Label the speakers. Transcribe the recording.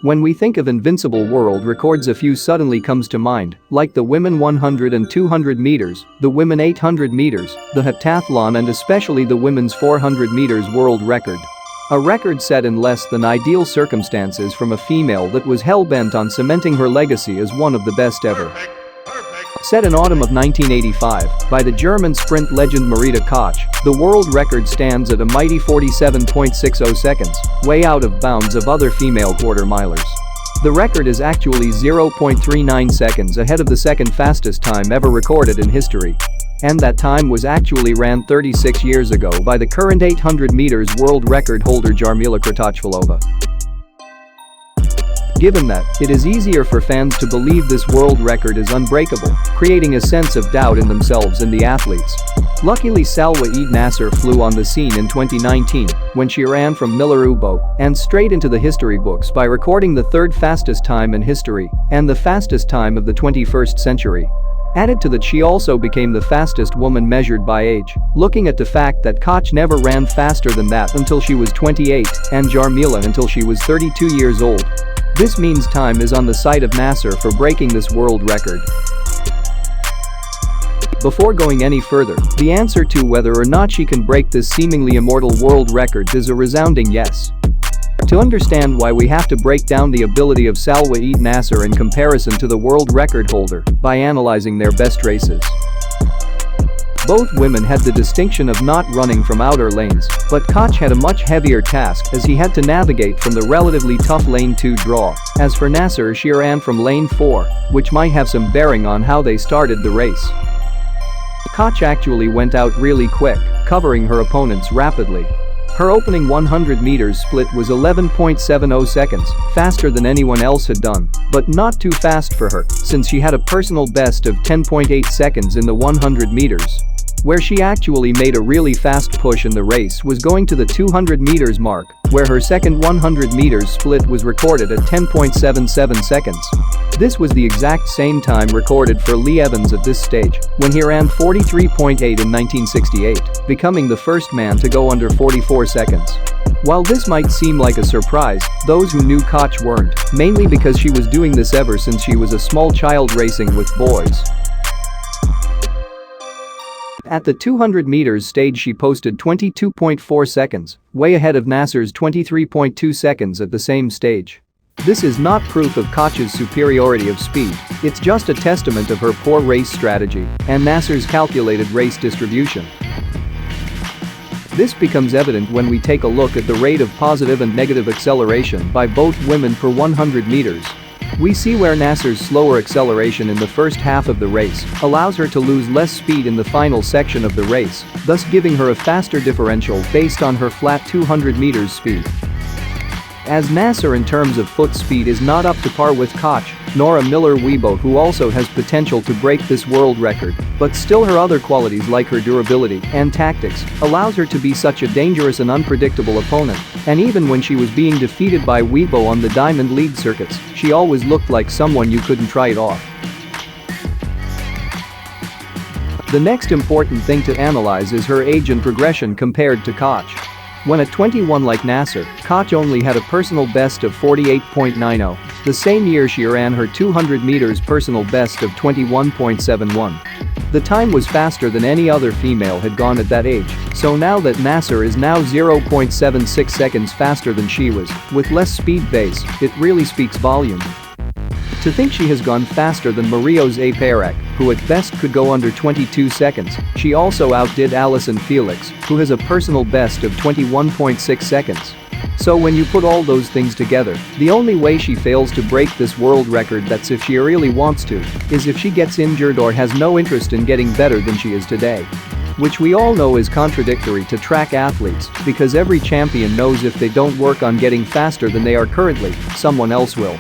Speaker 1: When we think of invincible world records, a few suddenly comes to mind, like the women 100 and 200 meters, the women 800 meters, the heptathlon, and especially the women's 400 meters world record. A record set in less than ideal circumstances from a female that was hell-bent on cementing her legacy as one of the best ever. Set in autumn of 1985 by the German sprint legend Marita Koch, the world record stands at a mighty 47.60 seconds, way out of bounds of other female quarter-milers. The record is actually 0.39 seconds ahead of the second fastest time ever recorded in history. And that time was actually ran 36 years ago by the current 800 meters world record holder Jarmila Kratochvilova. Given that, it is easier for fans to believe this world record is unbreakable, creating a sense of doubt in themselves and the athletes. Luckily, Salwa Eid Naser flew on the scene in 2019 when she ran from Milarubo and straight into the history books by recording the third fastest time in history and the fastest time of the 21st century. Added to that, she also became the fastest woman measured by age, looking at the fact that Koch never ran faster than that until she was 28 and Jarmila until she was 32 years old. This means time is on the side of Naser for breaking this world record. Before going any further, the answer to whether or not she can break this seemingly immortal world record is a resounding yes. To understand why, we have to break down the ability of Salwa Eid Naser in comparison to the world record holder by analyzing their best races. Both women had the distinction of not running from outer lanes, but Koch had a much heavier task as he had to navigate from the relatively tough lane 2 draw. As for Naser, she ran from lane 4, which might have some bearing on how they started the race. Koch actually went out really quick, covering her opponents rapidly. Her opening 100 meters split was 11.70 seconds, faster than anyone else had done, but not too fast for her, since she had a personal best of 10.8 seconds in the 100 meters. Where she actually made a really fast push in the race was going to the 200 meters mark, where her second 100 meters split was recorded at 10.77 seconds. This was the exact same time recorded for Lee Evans at this stage, when he ran 43.8 in 1968, becoming the first man to go under 44 seconds. While this might seem like a surprise, those who knew Koch weren't, mainly because she was doing this ever since she was a small child racing with boys. At the 200 meters stage, she posted 22.4 seconds, way ahead of Naser's 23.2 seconds at the same stage. This is not proof of Koch's superiority of speed, it's just a testament of her poor race strategy and Naser's calculated race distribution. This becomes evident when we take a look at the rate of positive and negative acceleration by both women per 100 meters. We see where Naser's slower acceleration in the first half of the race allows her to lose less speed in the final section of the race, thus giving her a faster differential based on her flat 200 meters speed. As Naser in terms of foot speed is not up to par with Koch, nor a Miller-Weibo who also has potential to break this world record, but still her other qualities like her durability and tactics allows her to be such a dangerous and unpredictable opponent, and even when she was being defeated by Weibo on the Diamond League circuits, she always looked like someone you couldn't try it off. The next important thing to analyze is her age and progression compared to Koch. When at 21 like Naser, Koch only had a personal best of 48.90. The same year she ran her 200 meters personal best of 21.71. The time was faster than any other female had gone at that age, so now that Naser is now 0.76 seconds faster than she was, with less speed base, it really speaks volume. To think she has gone faster than Mario's A. Perec, who at best could go under 22 seconds, she also outdid Alison Felix, who has a personal best of 21.6 seconds. So when you put all those things together, the only way she fails to break this world record, that's if she really wants to, is if she gets injured or has no interest in getting better than she is today. Which we all know is contradictory to track athletes, because every champion knows if they don't work on getting faster than they are currently, someone else will.